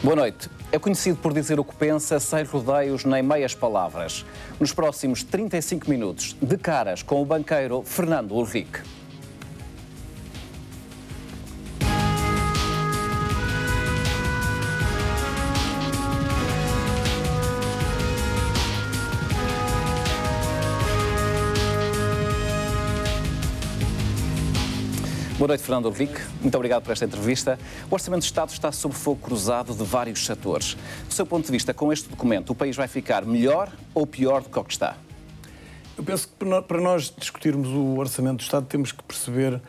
Boa noite. É conhecido por dizer o que pensa, sem rodeios nem meias palavras. Nos próximos 35 minutos, de caras com o banqueiro Fernando Ulrich. Boa noite, Fernando Ulrich. Muito obrigado por esta entrevista. O Orçamento de Estado está sob fogo cruzado de vários setores. Do seu ponto de vista, com este documento, o país vai ficar melhor ou pior do que o que está? Eu penso que para nós discutirmos o Orçamento do Estado temos que perceber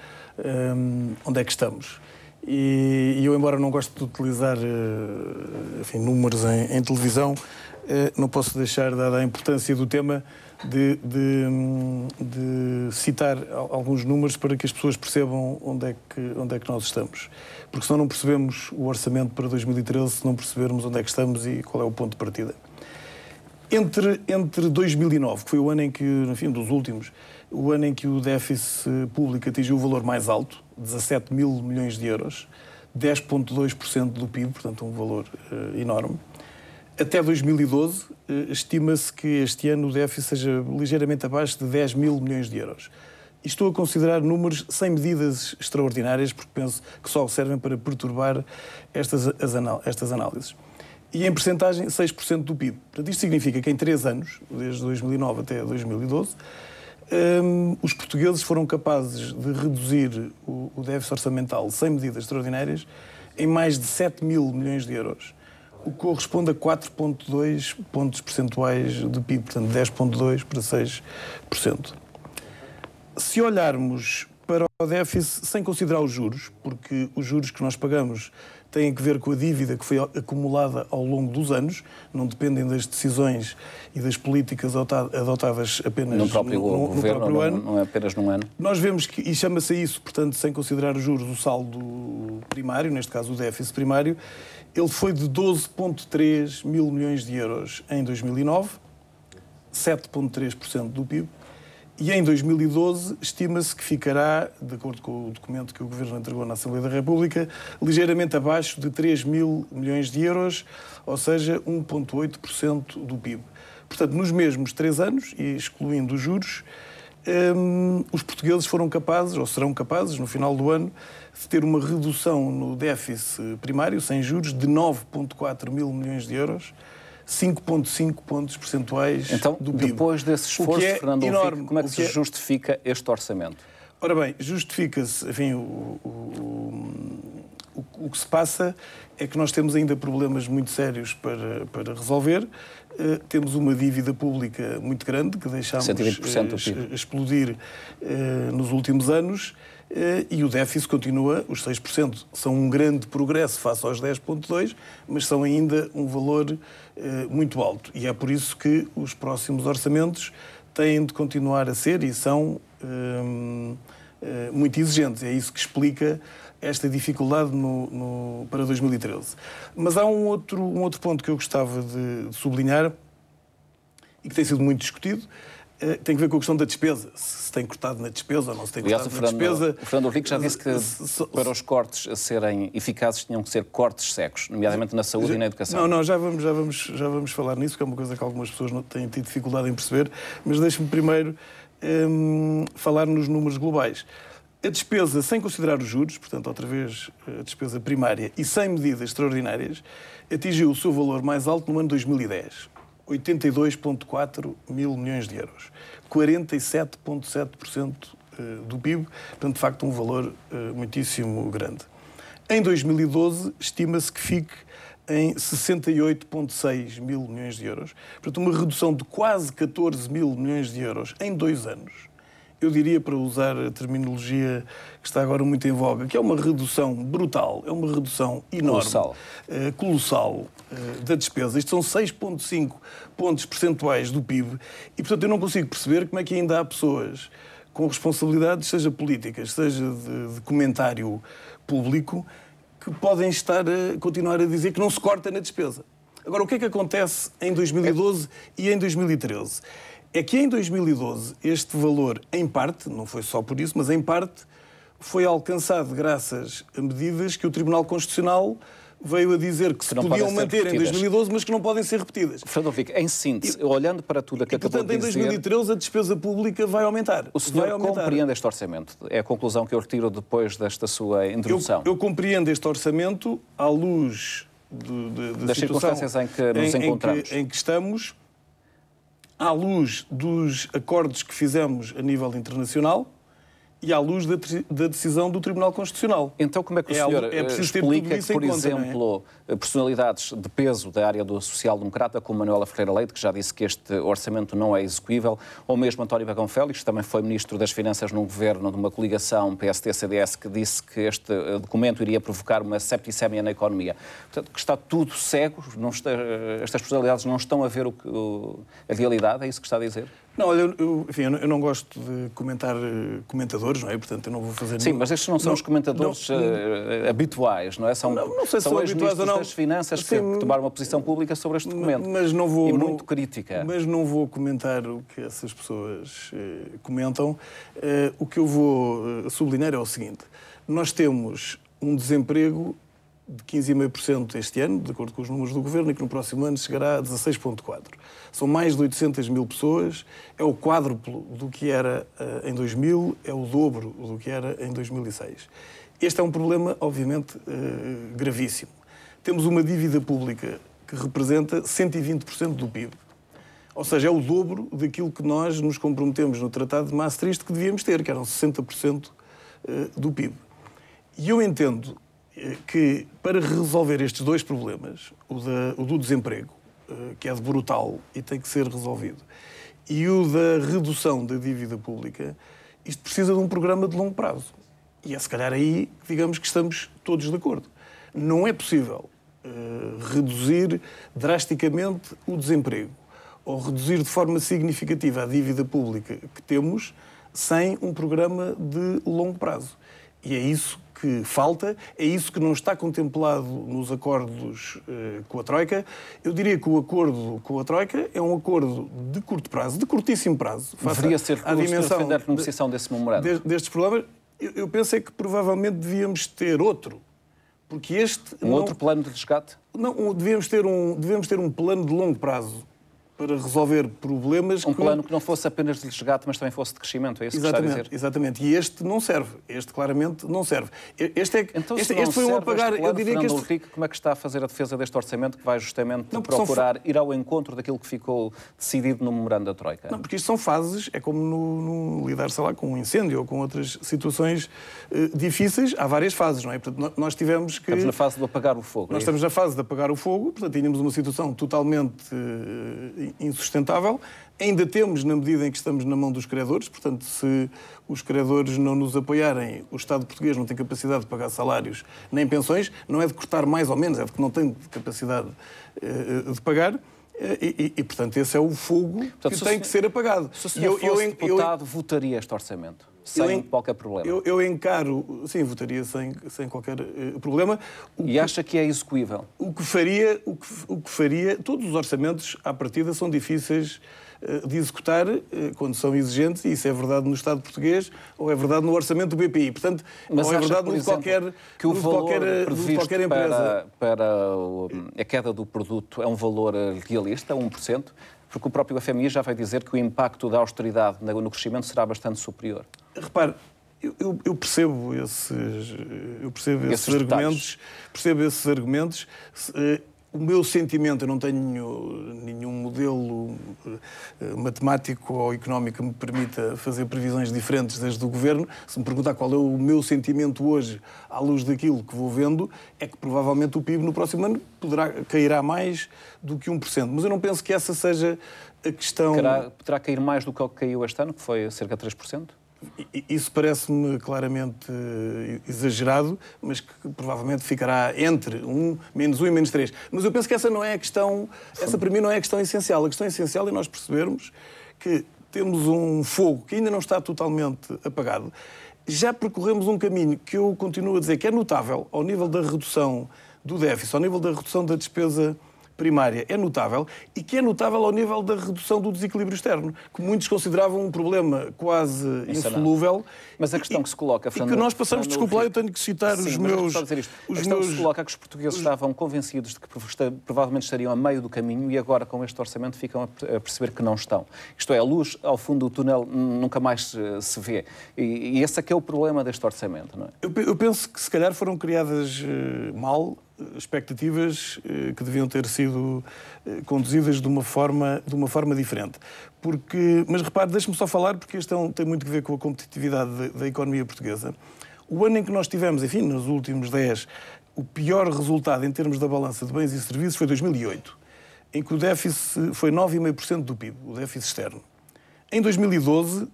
onde é que estamos. E eu, embora não goste de utilizar números em televisão, não posso deixar, dada a importância do tema, de citar alguns números para que as pessoas percebam onde é que nós estamos. Porque senão não percebemos o orçamento para 2013, se não percebermos onde é que estamos e qual é o ponto de partida. Entre 2009, que foi o ano em que, enfim, dos últimos, o ano em que o déficit público atingiu o valor mais alto, 17 mil milhões de euros, 10,2% do PIB, portanto um valor enorme. Até 2012, estima-se que este ano o déficit seja ligeiramente abaixo de 10 mil milhões de euros. E estou a considerar números sem medidas extraordinárias, porque penso que só servem para perturbar estas análises. E em percentagem, 6% do PIB. Portanto, isto significa que em 3 anos, desde 2009 até 2012, os portugueses foram capazes de reduzir o déficit orçamental sem medidas extraordinárias em mais de 7 mil milhões de euros. O que corresponde a 4,2 pontos percentuais de PIB, portanto 10,2% para 6%. Se olharmos para o déficit sem considerar os juros, porque os juros que nós pagamos têm a ver com a dívida que foi acumulada ao longo dos anos, não dependem das decisões e das políticas adotadas apenas no próprio governo, ano. Não é apenas num ano. Nós vemos que, e chama-se a isso, portanto, sem considerar os juros, o saldo primário, neste caso o déficit primário, ele foi de 12,3 mil milhões de euros em 2009, 7,3% do PIB, e em 2012 estima-se que ficará, de acordo com o documento que o Governo entregou na Assembleia da República, ligeiramente abaixo de 3 mil milhões de euros, ou seja, 1,8% do PIB. Portanto, nos mesmos 3 anos, e excluindo os juros, os portugueses foram capazes, ou serão capazes, no final do ano, de ter uma redução no déficit primário, sem juros, de 9,4 mil milhões de euros, 5,5 pontos percentuais do PIB. Depois desse esforço, Fernando Ulrich, como é que se justifica este orçamento? Ora bem, justifica-se, enfim, o que se passa é que nós temos ainda problemas muito sérios para resolver. Temos uma dívida pública muito grande, que deixámos explodir nos últimos anos, e o déficit continua, os 6%. São um grande progresso face aos 10,2%, mas são ainda um valor muito alto. E é por isso que os próximos orçamentos têm de continuar a ser e são muito exigentes. É isso que explica esta dificuldade para 2013. Mas há um outro ponto que eu gostava de sublinhar e que tem sido muito discutido, tem a ver com a questão da despesa. Se tem cortado na despesa ou não se tem cortado na despesa. O Fernando Ulrich já disse que para os cortes serem eficazes tinham que ser cortes secos, nomeadamente na saúde e na educação. Não, já vamos falar nisso, que é uma coisa que algumas pessoas não têm tido dificuldade em perceber, mas deixe-me primeiro falar nos números globais. A despesa, sem considerar os juros, portanto, outra vez a despesa primária, e sem medidas extraordinárias, atingiu o seu valor mais alto no ano 2010, 82,4 mil milhões de euros, 47,7% do PIB, portanto, de facto, um valor muitíssimo grande. Em 2012, estima-se que fique em 68,6 mil milhões de euros, portanto, uma redução de quase 14 mil milhões de euros em 2 anos. Eu diria, para usar a terminologia que está agora muito em voga, que é uma redução brutal, é uma redução enorme, colossal da despesa. Isto são 6,5 pontos percentuais do PIB e, portanto, eu não consigo perceber como é que ainda há pessoas com responsabilidades, seja políticas, seja de comentário público, que podem continuar a dizer que não se corta na despesa. Agora, o que é que acontece em 2012 e em 2013? É que em 2012 este valor, em parte, não foi só por isso, mas em parte, foi alcançado graças a medidas que o Tribunal Constitucional veio a dizer que se podiam manter em 2012, mas que não podem ser repetidas. Fernando Henrique, em síntese, olhando para tudo o que acabou de dizer... Portanto, em 2013 a despesa pública vai aumentar. O senhor compreende este orçamento? É a conclusão que eu retiro depois desta sua introdução. Eu compreendo este orçamento à luz das circunstâncias em que nos encontramos. Em que estamos, à luz dos acordos que fizemos a nível internacional e à luz da decisão do Tribunal Constitucional. Então, como é que o senhor explica que, por exemplo, personalidades de peso da área do social-democrata, como Manuela Ferreira Leite, que já disse que este orçamento não é execuível, ou mesmo António Bagão Félix, que também foi Ministro das Finanças num governo de uma coligação PSD-CDS, que disse que este documento iria provocar uma septicémia na economia. Portanto, que está tudo cego, estas personalidades não estão a ver a realidade, é isso que está a dizer? Não, olha, eu não gosto de comentar comentadores, não é? Portanto, eu não vou fazer... Sim, mas estes não são os comentadores habituais, não é? São ex-ministros das Finanças que tomaram uma posição pública sobre este documento. Mas não vou, e muito crítica. Mas não vou comentar o que essas pessoas comentam. O que eu vou sublinhar é o seguinte. Nós temos um desemprego de 15,5% este ano, de acordo com os números do Governo, e que no próximo ano chegará a 16,4%. São mais de 800 mil pessoas, é o quádruplo do que era em 2000, é o dobro do que era em 2006. Este é um problema, obviamente, gravíssimo. Temos uma dívida pública que representa 120% do PIB. Ou seja, é o dobro daquilo que nós nos comprometemos no Tratado de Maastricht que devíamos ter, que eram 60% do PIB. E eu entendo que, para resolver estes dois problemas, o do desemprego, que é de brutal e tem que ser resolvido, e o da redução da dívida pública, isto precisa de um programa de longo prazo. E é se calhar aí, digamos, que estamos todos de acordo. Não é possível reduzir drasticamente o desemprego ou reduzir de forma significativa a dívida pública que temos sem um programa de longo prazo. E é isso que falta, é isso que não está contemplado nos acordos com a Troika. Eu diria que o acordo com a Troika é um acordo de curto prazo, de curtíssimo prazo. Deveria ser a dimensão da negociação desse memorando. Destes problemas, eu penso que provavelmente devíamos ter outro. Porque este... outro plano de resgate? Não, devemos ter um plano de longo prazo para resolver problemas... Um plano que não fosse apenas de resgate, mas também fosse de crescimento, é isso que está a dizer? Exatamente. E este não serve. Este claramente não serve. Este foi um apagar... Eu diria que Henrique, como é que está a fazer a defesa deste orçamento que vai justamente procurar ir ao encontro daquilo que ficou decidido no memorando da Troika? Não, porque isto são fases, é como no lidar, sei lá, com um incêndio ou com outras situações difíceis. Há várias fases, não é? Portanto, nós tivemos que... Estamos na fase de apagar o fogo. Nós estamos na fase de apagar o fogo, portanto, tínhamos uma situação totalmente insustentável. Ainda temos, na medida em que estamos na mão dos credores, portanto, se os credores não nos apoiarem, o Estado português não tem capacidade de pagar salários nem pensões, não é de cortar mais ou menos, é de que não tem capacidade de pagar. Portanto, esse é o fogo que tem que ser apagado. Se o senhor fosse deputado, votaria este orçamento? Sem qualquer problema? Eu encaro... Sim, votaria sem qualquer problema. E acha que é execuível? O que faria... Todos os orçamentos, à partida, são difíceis de executar quando são exigentes, e isso é verdade no Estado português ou é verdade no orçamento do BPI. Portanto, mas ou é verdade no de qualquer empresa. Para a queda do produto é um valor realista, 1%? Porque o próprio FMI já vai dizer que o impacto da austeridade no crescimento será bastante superior. Repare, eu percebo esses argumentos. O meu sentimento, eu não tenho nenhum modelo matemático ou económico que me permita fazer previsões diferentes das do Governo. Se me perguntar qual é o meu sentimento hoje, à luz daquilo que vou vendo, é que provavelmente o PIB no próximo ano cairá mais do que 1%. Mas eu não penso que essa seja a questão... Poderá cair mais do que caiu este ano, que foi cerca de 3%? Isso parece-me claramente exagerado, mas que provavelmente ficará entre -1 e -3. Mas eu penso que essa não é a questão, essa para mim não é a questão essencial. A questão essencial é nós percebermos que temos um fogo que ainda não está totalmente apagado. Já percorremos um caminho que eu continuo a dizer que é notável ao nível da redução do déficit, ao nível da redução da despesa primária é notável e que é notável ao nível da redução do desequilíbrio externo, que muitos consideravam um problema quase insolúvel. Mas a questão que se coloca... Fernando, e que nós passamos... Desculpa lá, eu tenho que citar os meus... A questão que se coloca é que os portugueses estavam convencidos de que provavelmente estariam a meio do caminho e agora, com este orçamento, ficam a perceber que não estão. Isto é, a luz ao fundo do túnel nunca mais se vê. E esse é que é o problema deste orçamento, não é? Eu penso que, se calhar, foram criadas mal expectativas que deviam ter sido conduzidas de uma forma diferente. Mas repare, deixe-me só falar, porque isto tem muito a ver com a competitividade da economia portuguesa. O ano em que nós tivemos, enfim, nos últimos 10, o pior resultado em termos da balança de bens e serviços foi 2008, em que o déficit foi 9,5% do PIB, o déficit externo. Em 2012,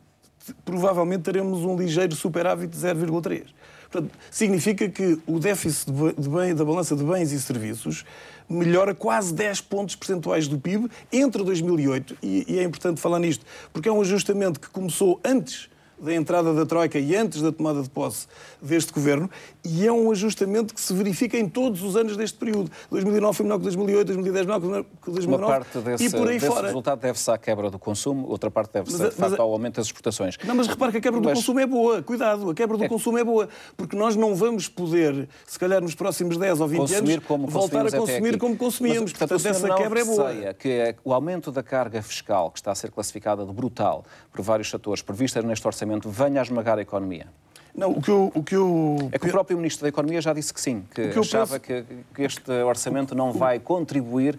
provavelmente teremos um ligeiro superávit de 0,3%. Portanto, significa que o déficit da balança de bens e serviços melhora quase 10 pontos percentuais do PIB entre 2008, e é importante falar nisto, porque é um ajustamento que começou antes da entrada da Troika e antes da tomada de posse deste governo, e é um ajustamento que se verifica em todos os anos deste período. 2009 foi menor que 2008, 2010 menor que 2009, uma parte desse, e por aí desse fora. resultado deve-se à quebra do consumo, outra parte deve-se, de facto, ao aumento das exportações. Não, mas repare que a quebra do consumo é boa. Cuidado, a quebra do consumo é boa, porque nós não vamos poder, se calhar nos próximos 10 ou 20 anos, voltar a consumir como consumíamos. Portanto, essa quebra é boa. Que o aumento da carga fiscal, que está a ser classificada de brutal por vários setores, prevista neste orçamento, venha a esmagar a economia. Não, o que o próprio Ministro da Economia já disse que sim, que achava que este orçamento não vai contribuir,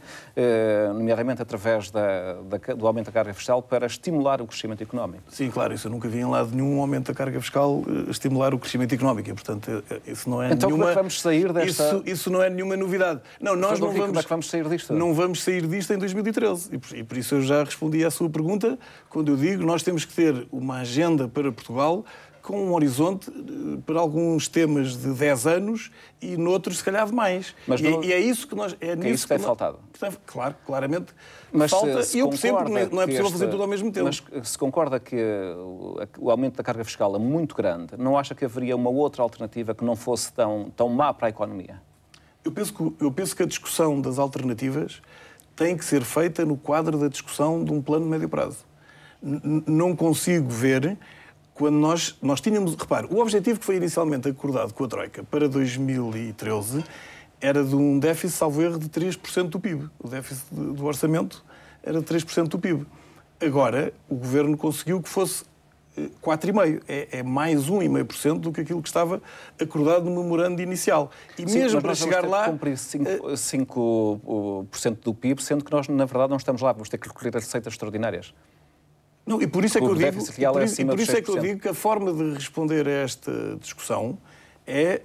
nomeadamente através do aumento da carga fiscal, para estimular o crescimento económico. Sim, claro, isso eu nunca vi em lado nenhum aumento da carga fiscal estimular o crescimento económico, e, portanto, isso não é então, nenhuma... como é que vamos sair desta... Isso não é nenhuma novidade. Não, nós não vamos... Como é que vamos sair disto? Não vamos sair disto em 2013, e por isso eu já respondi à sua pergunta, quando eu digo nós temos que ter uma agenda para Portugal com um horizonte para alguns temas de 10 anos e noutros, se calhar, de mais. E é isso que nós... É nisso que tem faltado. Claro, claramente mas falta. E eu percebo que não é possível fazer tudo ao mesmo tempo. Mas se concorda que o aumento da carga fiscal é muito grande, não acha que haveria uma outra alternativa que não fosse tão má para a economia? Eu penso que a discussão das alternativas tem que ser feita no quadro da discussão de um plano de médio prazo. Não consigo ver... Quando nós tínhamos... Repare, o objetivo que foi inicialmente acordado com a Troika para 2013 era de um déficit, salvo erro, de 3% do PIB. O déficit do orçamento era de 3% do PIB. Agora, o Governo conseguiu que fosse 4,5%. É mais 1,5% do que aquilo que estava acordado no memorando inicial. E sim, mesmo para chegar lá... cumprir 5% do PIB, sendo que nós, na verdade, não estamos lá. Vamos ter que recolher as receitas extraordinárias. Não, e por isso é que eu digo que a forma de responder a esta discussão é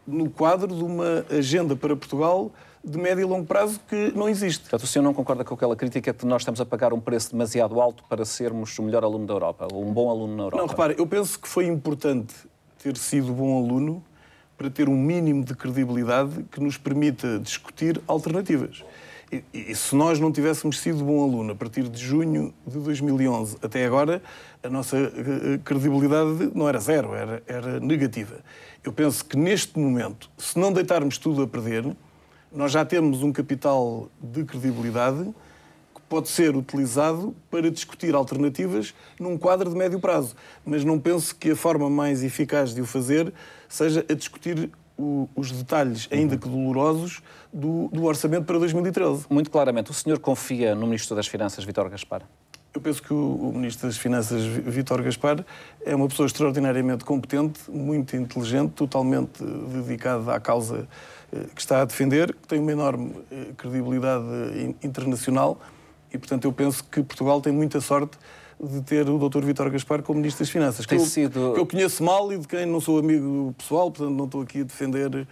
no quadro de uma agenda para Portugal de médio e longo prazo que não existe. Portanto, o senhor não concorda com aquela crítica de que nós estamos a pagar um preço demasiado alto para sermos o melhor aluno da Europa, ou um bom aluno na Europa? Não, repare, eu penso que foi importante ter sido bom aluno para ter um mínimo de credibilidade que nos permita discutir alternativas. E se nós não tivéssemos sido bom aluno a partir de junho de 2011 até agora, a nossa credibilidade não era zero, era negativa. Eu penso que neste momento, se não deitarmos tudo a perder, nós já temos um capital de credibilidade que pode ser utilizado para discutir alternativas num quadro de médio prazo. Mas não penso que a forma mais eficaz de o fazer seja a discutir os detalhes, ainda que dolorosos, do orçamento para 2013. Muito claramente, o senhor confia no Ministro das Finanças, Vítor Gaspar? Eu penso que o Ministro das Finanças, Vítor Gaspar, é uma pessoa extraordinariamente competente, muito inteligente, totalmente dedicada à causa que está a defender, que tem uma enorme credibilidade internacional e, portanto, eu penso que Portugal tem muita sorte de ter o Dr. Vítor Gaspar como Ministro das Finanças, que eu conheço mal e de quem não sou amigo pessoal, portanto não estou aqui a defender...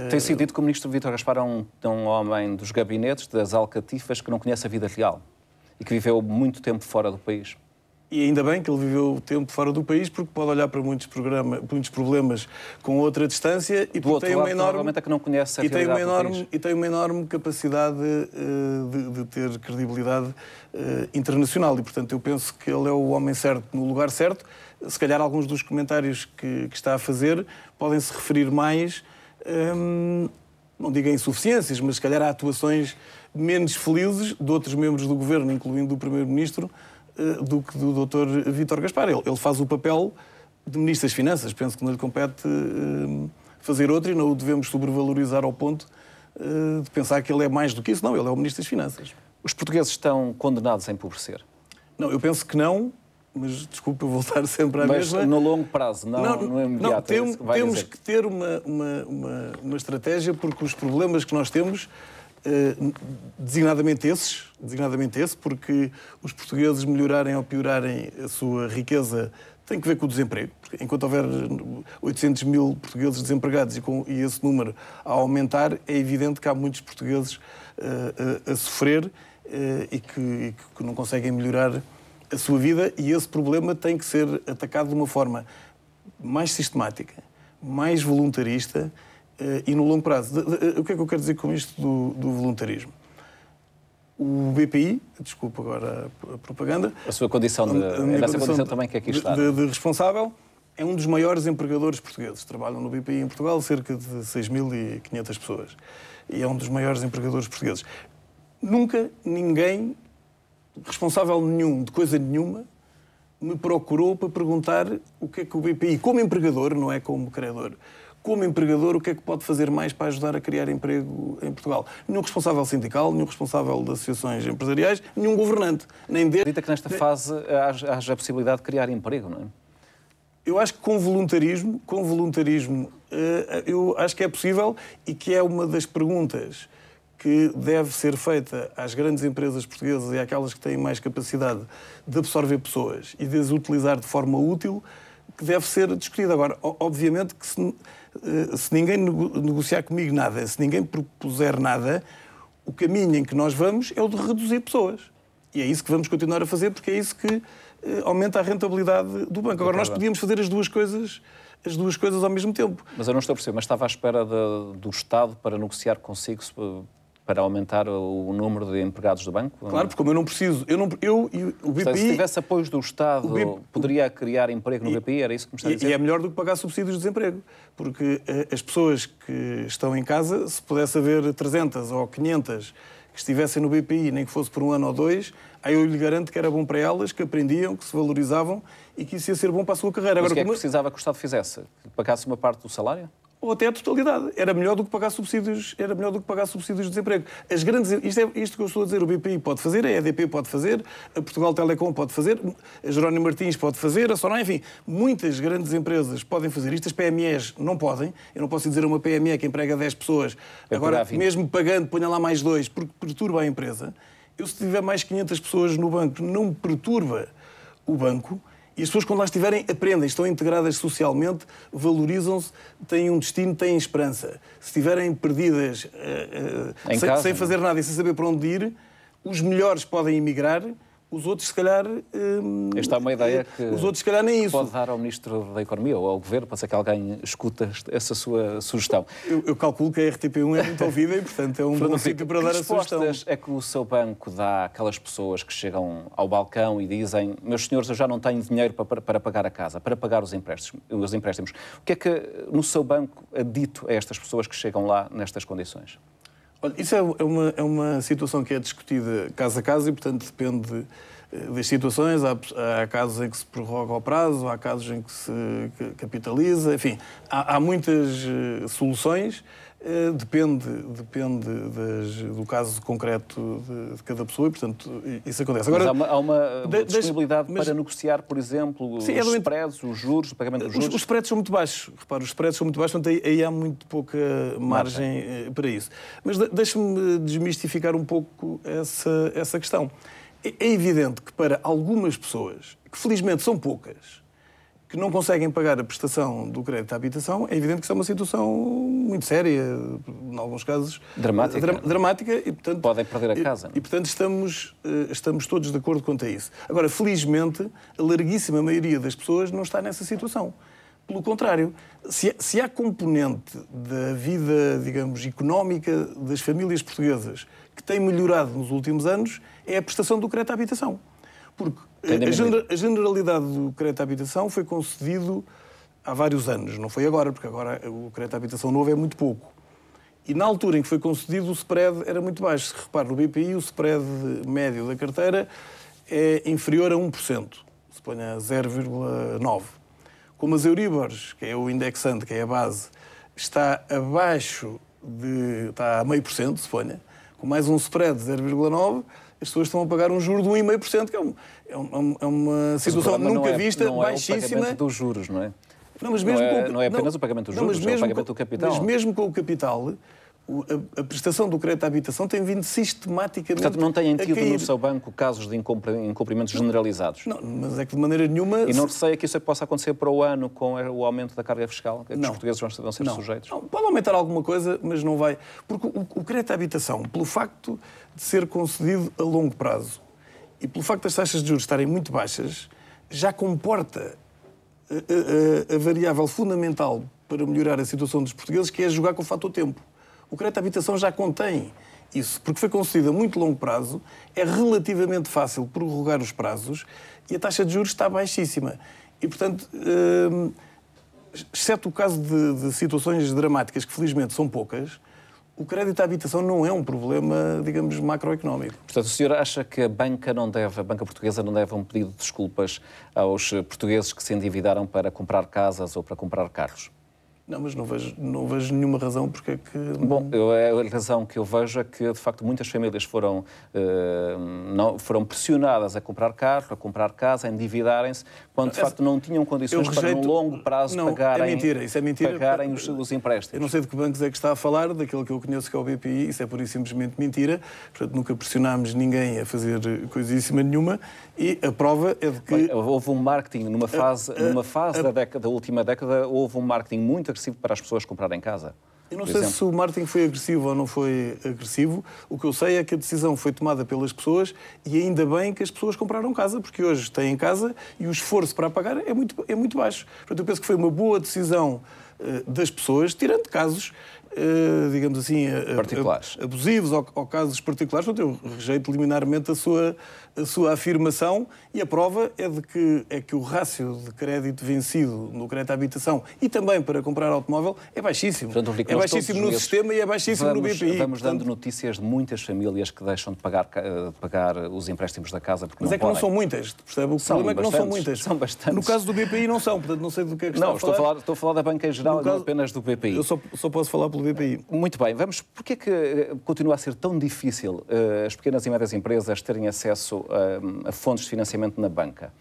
Tem sido dito que o Ministro Vítor Gaspar é um homem dos gabinetes, das alcatifas, que não conhece a vida real e que viveu muito tempo fora do país. E ainda bem que ele viveu tempo fora do país, porque pode olhar para muitos problemas com outra distância e tem uma enorme é que não conhece a realidade do país. E tem uma enorme capacidade de ter credibilidade internacional. E, portanto, eu penso que ele é o homem certo no lugar certo. Se calhar alguns dos comentários que está a fazer podem se referir mais não digo insuficiências, mas se calhar há atuações menos felizes de outros membros do Governo, incluindo o Primeiro-Ministro, do que do Dr. Vítor Gaspar. Ele faz o papel de Ministro das Finanças. Penso que não lhe compete fazer outro e não o devemos sobrevalorizar ao ponto de pensar que ele é mais do que isso. Não, ele é o Ministro das Finanças. Os portugueses estão condenados a empobrecer? Não, eu penso que não, mas desculpa eu voltar sempre à mesma. Mas no longo prazo, não é imediato. Não, temos que ter uma estratégia, porque os problemas que nós temos, designadamente esse, porque os portugueses melhorarem ou piorarem a sua riqueza tem que ver com o desemprego. Enquanto houver 800 mil portugueses desempregados e esse número a aumentar, é evidente que há muitos portugueses a sofrer e que não conseguem melhorar a sua vida, e esse problema tem que ser atacado de uma forma mais sistemática, mais voluntarista e no longo prazo. O que é que eu quero dizer com isto do voluntarismo? O BPI, desculpa agora a propaganda... A sua condição, nessa condição também que aqui está. De responsável, é um dos maiores empregadores portugueses. Trabalham no BPI em Portugal cerca de 6.500 pessoas. E é um dos maiores empregadores portugueses. Nunca ninguém, responsável nenhum, de coisa nenhuma, me procurou para perguntar o que é que o BPI, como empregador, não é como credor, como empregador, o que é que pode fazer mais para ajudar a criar emprego em Portugal. Nenhum responsável sindical, nenhum responsável de associações empresariais, nenhum governante. Acredita que nesta fase haja a possibilidade de criar emprego, não é? Eu acho que com voluntarismo, eu acho que é possível, e que é uma das perguntas que deve ser feita às grandes empresas portuguesas e àquelas que têm mais capacidade de absorver pessoas e de as utilizar de forma útil, que deve ser discutida. Agora, obviamente que se ninguém negociar comigo nada, se ninguém propuser nada, o caminho em que nós vamos é o de reduzir pessoas. E é isso que vamos continuar a fazer, porque é isso que aumenta a rentabilidade do banco. Agora, nós podíamos fazer as duas coisas ao mesmo tempo. Mas eu não estou a perceber, mas estava à espera do Estado para negociar consigo para aumentar o número de empregados do banco? Claro, porque como eu não preciso... o BPI... Se tivesse apoios do Estado, poderia criar emprego no BPI? Era isso que me está a dizer? E é melhor do que pagar subsídios de desemprego. Porque as pessoas que estão em casa, se pudesse haver 300 ou 500 que estivessem no BPI, nem que fosse por 1 ano ou 2, aí eu lhe garanto que era bom para elas, que aprendiam, que se valorizavam e que isso ia ser bom para a sua carreira. Mas agora, o que é que precisava que o Estado fizesse? Que pagasse uma parte do salário? Ou até a totalidade. Era melhor do que pagar subsídios de desemprego. Isto que eu estou a dizer, o BPI pode fazer, a EDP pode fazer, a Portugal Telecom pode fazer, a Jerónimo Martins pode fazer, a Sonai, enfim, muitas grandes empresas podem fazer isto. As PMEs não podem. Eu não posso dizer a uma PME que emprega 10 pessoas, agora, mesmo pagando, ponha lá mais 2, porque perturba a empresa. Eu, se tiver mais 500 pessoas no banco, não me perturba o banco. E as pessoas, quando lá estiverem, aprendem, estão integradas socialmente, valorizam-se, têm um destino, têm esperança. Se estiverem perdidas, sem fazer nada e sem saber para onde ir, os melhores podem emigrar, os outros, se calhar... Esta é uma ideia que os outros, se calhar, nem isso. Pode dar ao Ministro da Economia ou ao Governo, para ser que alguém escuta essa sua sugestão. Eu calculo que a RTP1 é muito ouvida e, portanto, é um bom sítio para dar a sugestão. Que respostas é que o seu banco dá àquelas pessoas que chegam ao balcão e dizem: meus senhores, eu já não tenho dinheiro para pagar a casa, para pagar os empréstimos. O que é que no seu banco é dito a estas pessoas que chegam lá nestas condições? Olha, isso é uma situação que é discutida caso a caso e, portanto, depende das situações. Há casos em que se prorroga o prazo, há casos em que se capitaliza, enfim, há muitas soluções. Depende do caso concreto de cada pessoa e, portanto, isso acontece. Agora, mas há uma disponibilidade para negociar, por exemplo, os spreads, os juros, o pagamento dos juros? Os spreads são muito baixos. Repara, os spreads são muito baixos, portanto, aí há muito pouca margem para isso. Mas deixe-me desmistificar um pouco essa questão. É evidente que para algumas pessoas, que felizmente são poucas, que não conseguem pagar a prestação do crédito à habitação, é evidente que isso é uma situação muito séria, em alguns casos... Dramática. E, portanto, podem perder a casa. E, portanto, estamos todos de acordo quanto a isso. Agora, felizmente, a larguíssima maioria das pessoas não está nessa situação. Pelo contrário, se há componente da vida, digamos, económica das famílias portuguesas que tem melhorado nos últimos anos, é a prestação do crédito à habitação. Porque a generalidade do crédito à habitação foi concedido há vários anos. Não foi agora, porque agora o crédito à habitação novo é muito pouco. E na altura em que foi concedido, o spread era muito baixo. Se repara, no BPI, o spread médio da carteira é inferior a 1%. Se põe a 0,9%. Como as Euribors, que é o indexante, que é a base, está abaixo está a 0,5%, se ponha, com mais um spread de 0,9%, as pessoas estão a pagar um juro de 1,5%, que é uma situação nunca vista, baixíssima. Não é o pagamento dos juros, não é? Não, mas mesmo não é apenas o pagamento dos juros, é o pagamento do capital. Mas mesmo com o capital, a prestação do crédito à habitação tem vindo sistematicamente. Portanto, não têm tido no seu banco casos de incumprimentos generalizados? Não, mas é que de maneira nenhuma... E não receia que isso possa acontecer para o ano com o aumento da carga fiscal, que os portugueses vão ser sujeitos? Não, pode aumentar alguma coisa, mas não vai... Porque o crédito à habitação, pelo facto de ser concedido a longo prazo e pelo facto das taxas de juros estarem muito baixas, já comporta a variável fundamental para melhorar a situação dos portugueses, que é jogar com o fator tempo. O crédito à habitação já contém isso, porque foi concedido a muito longo prazo, é relativamente fácil prorrogar os prazos e a taxa de juros está baixíssima. E, portanto, exceto o caso de situações dramáticas, que felizmente são poucas, o crédito à habitação não é um problema, digamos, macroeconómico. Portanto, o senhor acha que a banca portuguesa não deve um pedido de desculpas aos portugueses que se endividaram para comprar casas ou para comprar carros? Não, mas não vejo nenhuma razão porque é que... Bom, a razão que eu vejo é que, de facto, muitas famílias foram pressionadas a comprar carro, a comprar casa, a endividarem-se, quando, de facto, não tinham condições para, no longo prazo, pagarem, isso é mentira. Pagarem os empréstimos. Eu não sei de que bancos é que está a falar, daquele que eu conheço que é o BPI, isso é pura e simplesmente mentira. Portanto, nunca pressionámos ninguém a fazer coisíssima nenhuma e a prova é de que... Bem, houve um marketing, numa fase da última década, houve um marketing muito agressivo para as pessoas comprarem casa. Eu não sei se o marketing foi agressivo ou não foi agressivo. O que eu sei é que a decisão foi tomada pelas pessoas e ainda bem que as pessoas compraram casa, porque hoje têm casa e o esforço para a pagar é muito baixo. Portanto, eu penso que foi uma boa decisão das pessoas, tirando casos, digamos assim, particulares, abusivos ou casos particulares. Portanto, eu rejeito liminarmente a sua afirmação e a prova é que o rácio de crédito vencido no crédito à habitação e também para comprar automóvel é baixíssimo. Portanto, é baixíssimo no sistema e é baixíssimo no BPI. Vamos dando notícias de muitas famílias que deixam de pagar os empréstimos da casa porque mas não podem. Mas é que não são muitas, percebe? O problema é que não são muitas. São bastantes. No caso do BPI não são, portanto não sei do que é que está a falar. Não, estou a falar da banca em geral, não apenas do BPI. Eu só posso falar pelo BPI. Muito bem, porquê é que continua a ser tão difícil as pequenas e médias empresas terem acesso a fontes de financiamento na banca?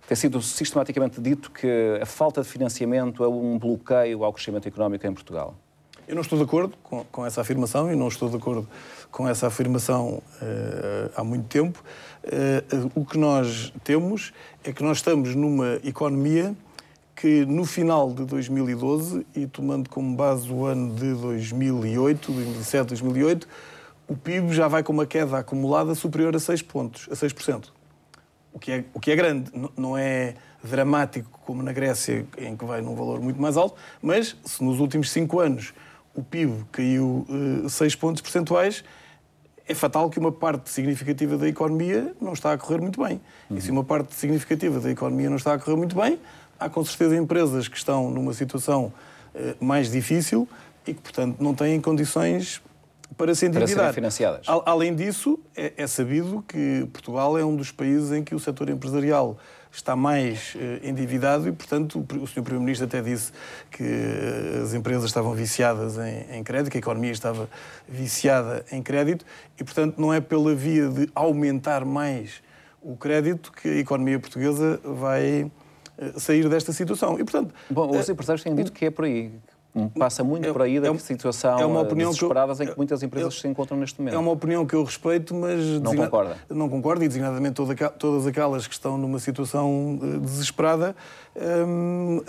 Tem sido sistematicamente dito que a falta de financiamento é um bloqueio ao crescimento económico em Portugal. Eu não estou de acordo com essa afirmação e não estou de acordo com essa afirmação há muito tempo. O que nós temos é que nós estamos numa economia que no final de 2012, e tomando como base o ano de 2008, 2007, 2008, o PIB já vai com uma queda acumulada superior a 6%. O que é grande, não é dramático como na Grécia, em que vai num valor muito mais alto, mas se nos últimos 5 anos o PIB caiu 6 pontos percentuais, é fatal que uma parte significativa da economia não está a correr muito bem. E se uma parte significativa da economia não está a correr muito bem, há com certeza empresas que estão numa situação mais difícil e que, portanto, não têm condições para se endividar. Para serem financiadas. Além disso, é sabido que Portugal é um dos países em que o setor empresarial está mais endividado e, portanto, o Sr. Primeiro-Ministro até disse que as empresas estavam viciadas em crédito, que a economia estava viciada em crédito e, portanto, não é pela via de aumentar mais o crédito que a economia portuguesa vai sair desta situação. E, portanto, bom, os empresários têm dito que é por aí. Passa muito por aí da situação desesperadas em que muitas empresas se encontram neste momento. É uma opinião que eu respeito, mas... Não concorda? Não concordo, e designadamente todas aquelas que estão numa situação desesperada,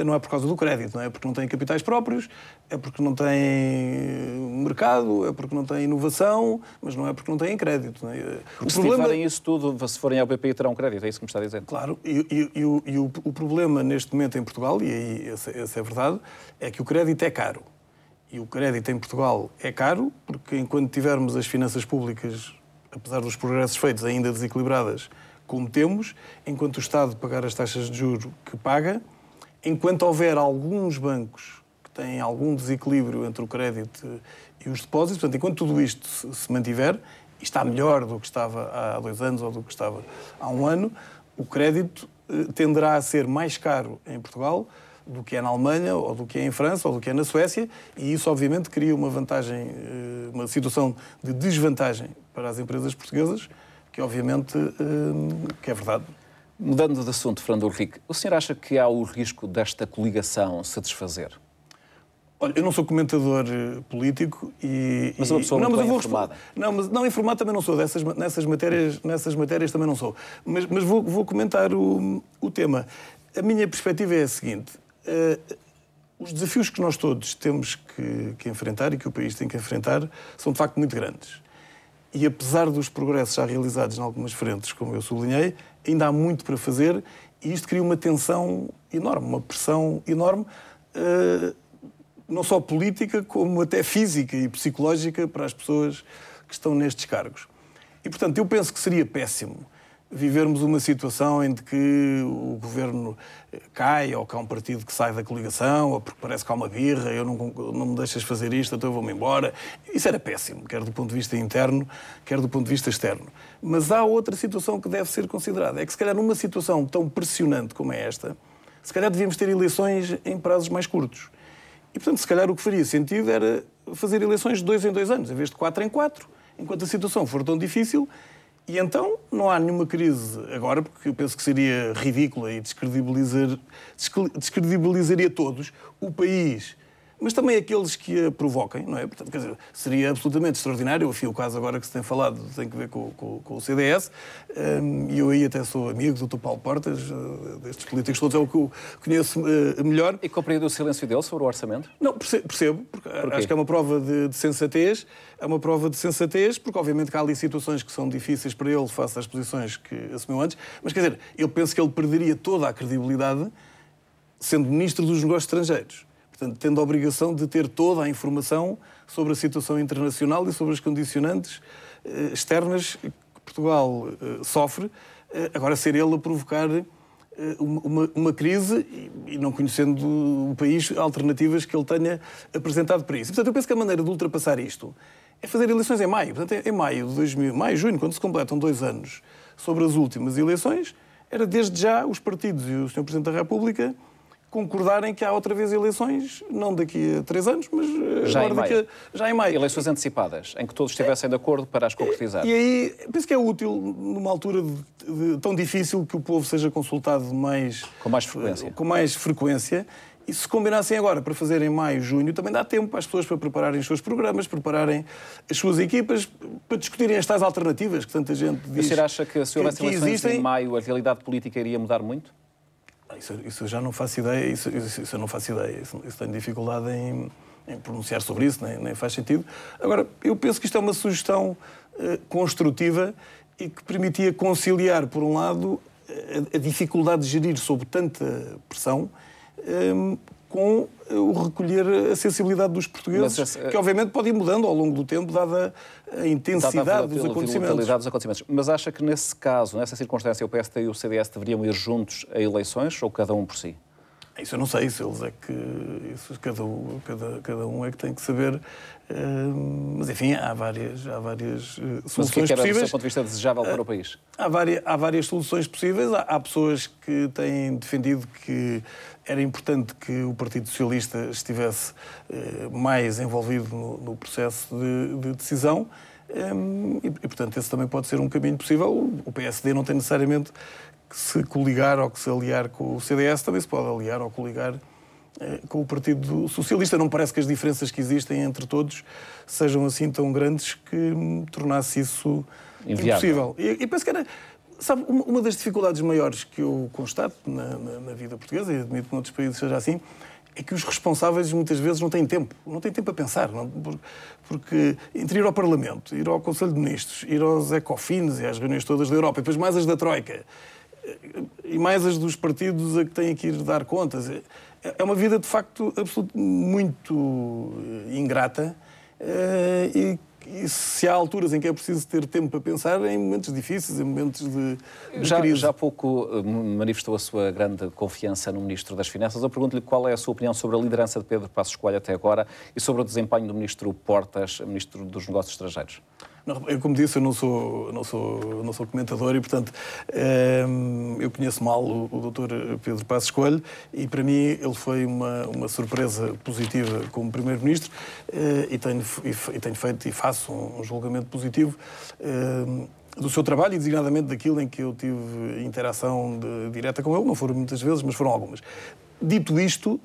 não é por causa do crédito, não é porque não têm capitais próprios, é porque não têm mercado, é porque não têm inovação, mas não é porque não têm crédito. Não é? Porque se tiverem isso tudo, se forem ao BPI terão crédito, é isso que me está a dizer? Claro, e o problema neste momento em Portugal, e aí essa é a verdade, é que o crédito é caro. E o crédito em Portugal é caro porque enquanto tivermos as finanças públicas, apesar dos progressos feitos, ainda desequilibradas, como temos, enquanto o Estado pagar as taxas de juros que paga, enquanto houver alguns bancos que que têm algum desequilíbrio entre o crédito e os depósitos. Portanto, enquanto tudo isto se mantiver, e está melhor do que estava há 2 anos ou do que estava há 1 ano, o crédito tenderá a ser mais caro em Portugal do que é na Alemanha, ou do que é em França, ou do que é na Suécia, e isso, obviamente, cria uma vantagem, uma situação de desvantagem para as empresas portuguesas, que, obviamente, que é verdade. Mudando de assunto, Fernando Henrique, o senhor acha que há o risco desta coligação se desfazer? Olha, eu não sou comentador político e... Mas uma pessoa muito bem informada. Não, informado também não sou. Nessas matérias também não sou. Mas vou comentar o tema. A minha perspectiva é a seguinte. Os desafios que nós todos temos que enfrentar e que o país tem que enfrentar são, de facto, muito grandes. E, apesar dos progressos já realizados em algumas frentes, como eu sublinhei, ainda há muito para fazer e isto cria uma tensão enorme, uma pressão enorme, não só política, como até física e psicológica para as pessoas que estão nestes cargos. E, portanto, eu penso que seria péssimo vivermos uma situação em que o governo cai, ou que há um partido que sai da coligação, ou porque parece que há uma birra, não me deixas fazer isto, então eu vou-me embora. Isso era péssimo, quer do ponto de vista interno, quer do ponto de vista externo. Mas há outra situação que deve ser considerada. É que, se calhar, numa situação tão pressionante como é esta, se calhar devíamos ter eleições em prazos mais curtos. E, portanto, se calhar o que faria sentido era fazer eleições de 2 em 2 anos, em vez de 4 em 4, enquanto a situação for tão difícil. E então não há nenhuma crise agora, porque eu penso que seria ridícula e descredibilizaria todos, o país, mas também aqueles que a provoquem, não é? Portanto, quer dizer, seria absolutamente extraordinário. Enfim, o caso agora que se tem falado tem que ver com o CDS, e eu aí até sou amigo do Dr. Paulo Portas, destes políticos todos, é o que eu conheço melhor. E compreende o silêncio dele sobre o orçamento? Não, percebo, porque acho que é uma prova de sensatez, porque obviamente que há ali situações que são difíceis para ele face às posições que assumiu antes, mas quer dizer, eu penso que ele perderia toda a credibilidade sendo Ministro dos Negócios Estrangeiros. Portanto, tendo a obrigação de ter toda a informação sobre a situação internacional e sobre as condicionantes externas que Portugal sofre. Agora, ser ele a provocar uma crise e não conhecendo o país alternativas que ele tenha apresentado para isso. Portanto, eu penso que a maneira de ultrapassar isto é fazer eleições em maio. Portanto, em maio de junho, quando se completam 2 anos sobre as últimas eleições, era desde já os partidos e o Sr. Presidente da República concordarem que há outra vez eleições, não daqui a 3 anos, mas já em maio. Eleições antecipadas, em que todos estivessem de acordo para as concretizar. E aí, penso que é útil, numa altura tão difícil, que o povo seja consultado com mais frequência. E se combinassem agora para fazer em maio, junho, também dá tempo às pessoas para prepararem os seus programas, prepararem as suas equipas, para discutirem as tais alternativas que tanta gente diz. Você acha que se houvesse eleições em maio, a realidade política iria mudar muito? Isso eu já não faço ideia, isso eu não faço ideia. Isso tenho dificuldade em pronunciar sobre isso, nem faz sentido. Agora, eu penso que isto é uma sugestão construtiva e que permitia conciliar, por um lado, a dificuldade de gerir sob tanta pressão com o recolher a sensibilidade dos portugueses, que obviamente pode ir mudando ao longo do tempo, dada a intensidade dos acontecimentos. Mas acha que nesse caso, nessa circunstância, o PSD e o CDS deveriam ir juntos a eleições ou cada um por si? Isso eu não sei, se eles é que... Isso cada um é que tem que saber. Mas, enfim, há várias soluções possíveis. Mas o que é que era, do seu ponto de vista, desejável para o país? Há várias soluções possíveis. Há pessoas que têm defendido que era importante que o Partido Socialista estivesse mais envolvido no processo de decisão. E, portanto, esse também pode ser um caminho possível. O PSD não tem necessariamente que se coligar ou que se aliar com o CDS, também se pode aliar ou coligar com o Partido Socialista. Não me parece que as diferenças que existem entre todos sejam assim tão grandes que tornasse isso impossível. E penso que era... Sabe, uma das dificuldades maiores que eu constato na vida portuguesa, e admito que noutros países seja assim, é que os responsáveis muitas vezes não têm tempo a pensar. Porque entre ir ao Parlamento, ir ao Conselho de Ministros, ir aos Ecofins e às reuniões todas da Europa, e depois mais as da Troika, e mais as dos partidos a que têm que ir dar contas, é uma vida, de facto, muito ingrata, e E se há alturas em que é preciso ter tempo para pensar, em momentos difíceis, em momentos de crise. Já há pouco manifestou a sua grande confiança no Ministro das Finanças. Eu pergunto-lhe qual é a sua opinião sobre a liderança de Pedro Passos Coelho até agora e sobre o desempenho do Ministro Portas, Ministro dos Negócios Estrangeiros. Não, eu, como disse, eu não sou comentador e, portanto, eu conheço mal o Dr. Pedro Passos Coelho e, para mim, ele foi uma surpresa positiva como Primeiro-Ministro e tenho feito e faço um julgamento positivo do seu trabalho e, designadamente, daquilo em que eu tive interação direta com ele. Não foram muitas vezes, mas foram algumas. Dito isto,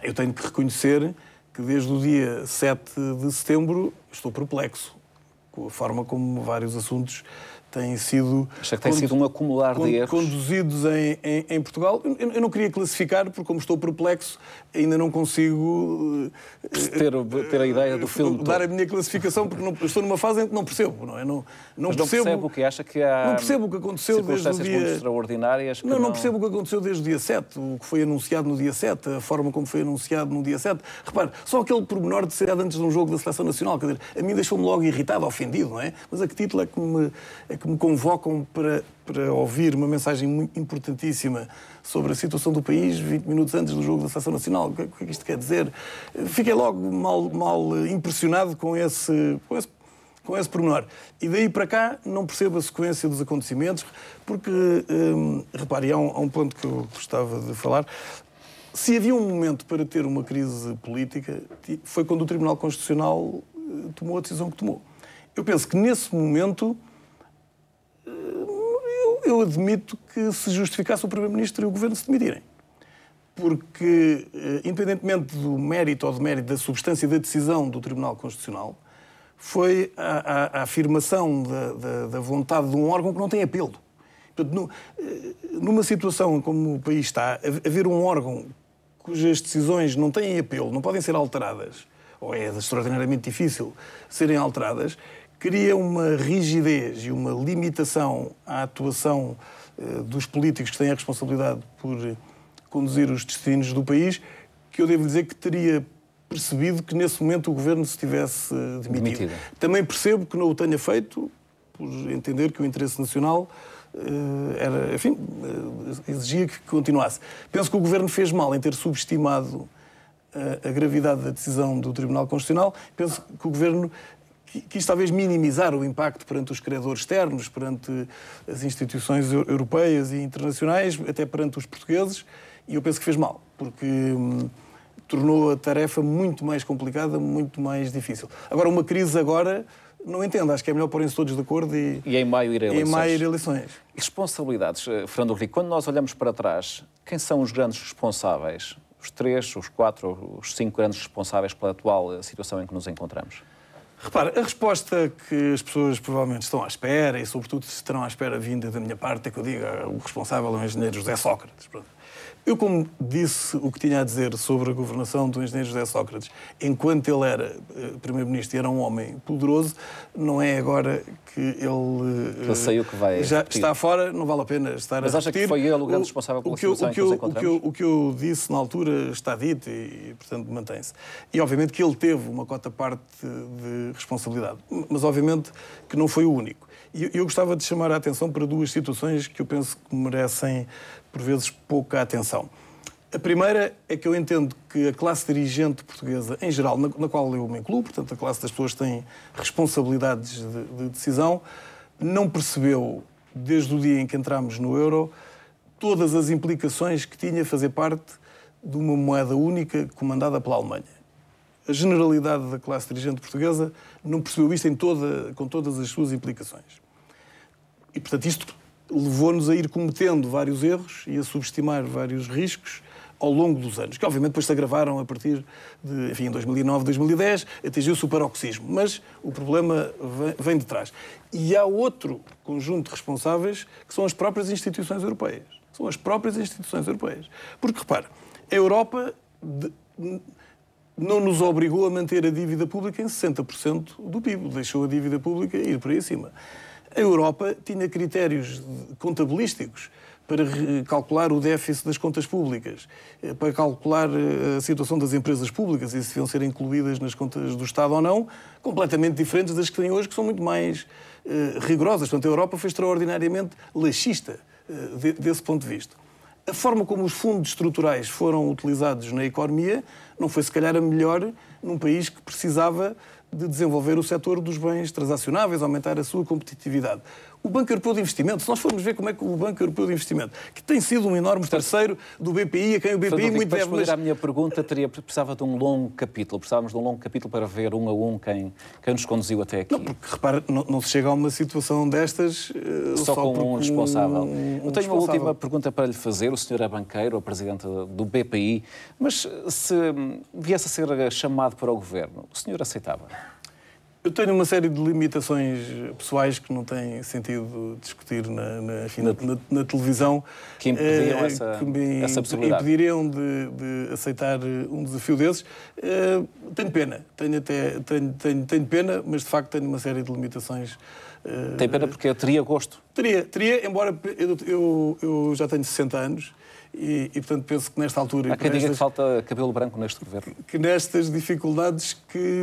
eu tenho que reconhecer que desde o dia 7 de setembro estou perplexo com a forma como vários assuntos têm sido... Acha que tem sido um acumular de erros? Conduzidos em Portugal. Eu não queria classificar, porque como estou perplexo, ainda não consigo... ter a ideia do filme dar a minha classificação, porque estou numa fase em que não percebo, não é? Mas percebo o que acha que há... Não percebo o que aconteceu desde o dia... muito extraordinárias que não percebo o que aconteceu desde o dia 7, o que foi anunciado no dia 7, a forma como foi anunciado no dia 7. Repare, só aquele pormenor de ser antes de um jogo da Seleção Nacional, quer dizer, a mim deixou-me logo irritado, ofendido, não é? Mas a que título é que me convocam para ouvir uma mensagem muito importantíssima sobre a situação do país 20 minutos antes do jogo da Seleção Nacional? O que é que isto quer dizer? Fiquei logo mal impressionado com esse pormenor. E daí para cá não percebo a sequência dos acontecimentos, porque, repare, há um ponto que eu gostava de falar. Se havia um momento para ter uma crise política, foi quando o Tribunal Constitucional tomou a decisão que tomou. Eu penso que nesse momento eu admito que se justificasse o Primeiro-Ministro e o Governo se demitirem. Porque, independentemente do mérito ou demérito da substância da decisão do Tribunal Constitucional, foi a afirmação da vontade de um órgão que não tem apelo. Portanto, numa situação como o país está, haver um órgão cujas decisões não têm apelo, não podem ser alteradas, ou é extraordinariamente difícil serem alteradas, cria uma rigidez e uma limitação à atuação dos políticos que têm a responsabilidade por conduzir os destinos do país, que eu devo dizer que teria percebido que nesse momento o Governo se tivesse demitido. Também percebo que não o tenha feito, por entender que o interesse nacional exigia que continuasse. Penso que o Governo fez mal em ter subestimado a gravidade da decisão do Tribunal Constitucional. Penso que o Governo quis talvez minimizar o impacto perante os credores externos, perante as instituições europeias e internacionais, até perante os portugueses, e eu penso que fez mal, porque tornou a tarefa muito mais complicada, muito mais difícil. Agora, uma crise agora, não entendo, acho que é melhor porem-se todos de acordo e em maio ir a eleições. Em maio ir a eleições. Responsabilidades, Fernando Henrique, quando nós olhamos para trás, quem são os grandes responsáveis? Os 3, os 4, os 5 grandes responsáveis pela atual situação em que nos encontramos? Repara, a resposta que as pessoas provavelmente estão à espera, e sobretudo estarão à espera vinda da minha parte, é que eu diga o responsável é o engenheiro José Sócrates. Eu, como disse o que tinha a dizer sobre a governação do engenheiro José Sócrates, enquanto ele era Primeiro-Ministro e era um homem poderoso, não é agora que ele sei que vai já está fora, não vale a pena estar a repetir. Mas acha que foi ele o grande responsável pela situação em que nos encontramos? O que eu disse na altura está dito e, portanto, mantém-se. E, obviamente, que ele teve uma cota-parte de responsabilidade. Mas, obviamente, que não foi o único. E eu gostava de chamar a atenção para 2 situações que eu penso que merecem, por vezes, pouca atenção. A primeira é que eu entendo que a classe dirigente portuguesa, em geral, na qual eu me incluo, portanto, a classe das pessoas que têm responsabilidades de decisão, não percebeu, desde o dia em que entramos no euro, todas as implicações que tinha fazer parte de uma moeda única comandada pela Alemanha. A generalidade da classe dirigente portuguesa não percebeu isto com todas as suas implicações. E, portanto, isto levou-nos a ir cometendo vários erros e a subestimar vários riscos ao longo dos anos, que obviamente depois se agravaram a partir de, enfim, em 2009, 2010, atingiu-se o paroxismo. Mas o problema vem de trás. E há outro conjunto de responsáveis que são as próprias instituições europeias. São as próprias instituições europeias. Porque, repara, a Europa não nos obrigou a manter a dívida pública em 60% do PIB. Deixou a dívida pública ir por aí acima. A Europa tinha critérios contabilísticos para calcular o déficit das contas públicas, para calcular a situação das empresas públicas e se deviam ser incluídas nas contas do Estado ou não, completamente diferentes das que têm hoje, que são muito mais rigorosas. Portanto, a Europa foi extraordinariamente laxista desse ponto de vista. A forma como os fundos estruturais foram utilizados na economia não foi, se calhar, a melhor num país que precisava de desenvolver o setor dos bens transacionáveis, aumentar a sua competitividade. O Banco Europeu de Investimento, se nós formos ver como é que o Banco Europeu de Investimento, que tem sido um enorme parceiro do BPI, a quem o BPI muito deve... Para responder à minha pergunta, precisava de um longo capítulo. Precisávamos de um longo capítulo para ver um a um quem nos conduziu até aqui. Não, porque, repara, não se chega a uma situação destas só com um responsável. Eu tenho uma última pergunta para lhe fazer. O senhor é banqueiro, o presidente do BPI, mas se viesse a ser chamado para o governo, o senhor aceitava? Eu tenho uma série de limitações pessoais que não têm sentido discutir na televisão. Que impediam essa possibilidade? Impediriam de aceitar um desafio desses. Tenho pena. Tenho pena, mas de facto tenho uma série de limitações. Tem pena porque eu teria gosto? Teria, embora eu já tenho 60 anos. E, portanto, penso que nesta altura... Há quem diga que falta cabelo branco neste governo. Que nestas dificuldades que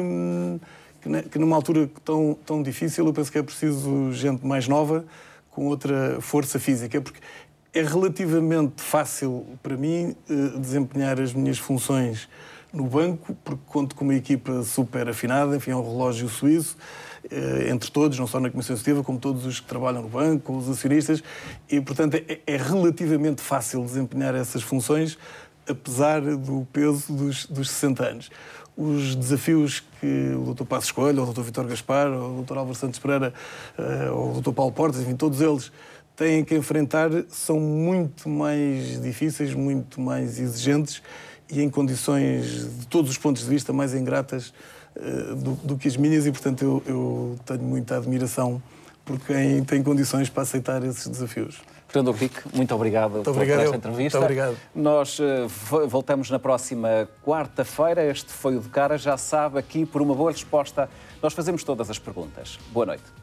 numa altura tão difícil, eu penso que é preciso gente mais nova, com outra força física, porque é relativamente fácil para mim desempenhar as minhas funções no banco, porque conto com uma equipa super afinada, enfim, é um relógio suíço, entre todos, não só na Comissão Executiva, como todos os que trabalham no banco, os acionistas, e, portanto, é relativamente fácil desempenhar essas funções, apesar do peso dos 60 anos. Os desafios que o Dr. Passos Coelho, o Dr. Vítor Gaspar, o Dr. Álvaro Santos Pereira, ou o Dr. Paulo Portas, enfim, todos eles têm que enfrentar são muito mais difíceis, muito mais exigentes e em condições, de todos os pontos de vista, mais ingratas do que as minhas e, portanto, eu tenho muita admiração por quem tem condições para aceitar esses desafios. Fernando Henrique, muito obrigado por esta entrevista. Muito obrigado. Nós voltamos na próxima quarta-feira. Este foi o De Cara. Já sabe, aqui, por uma boa resposta, nós fazemos todas as perguntas. Boa noite.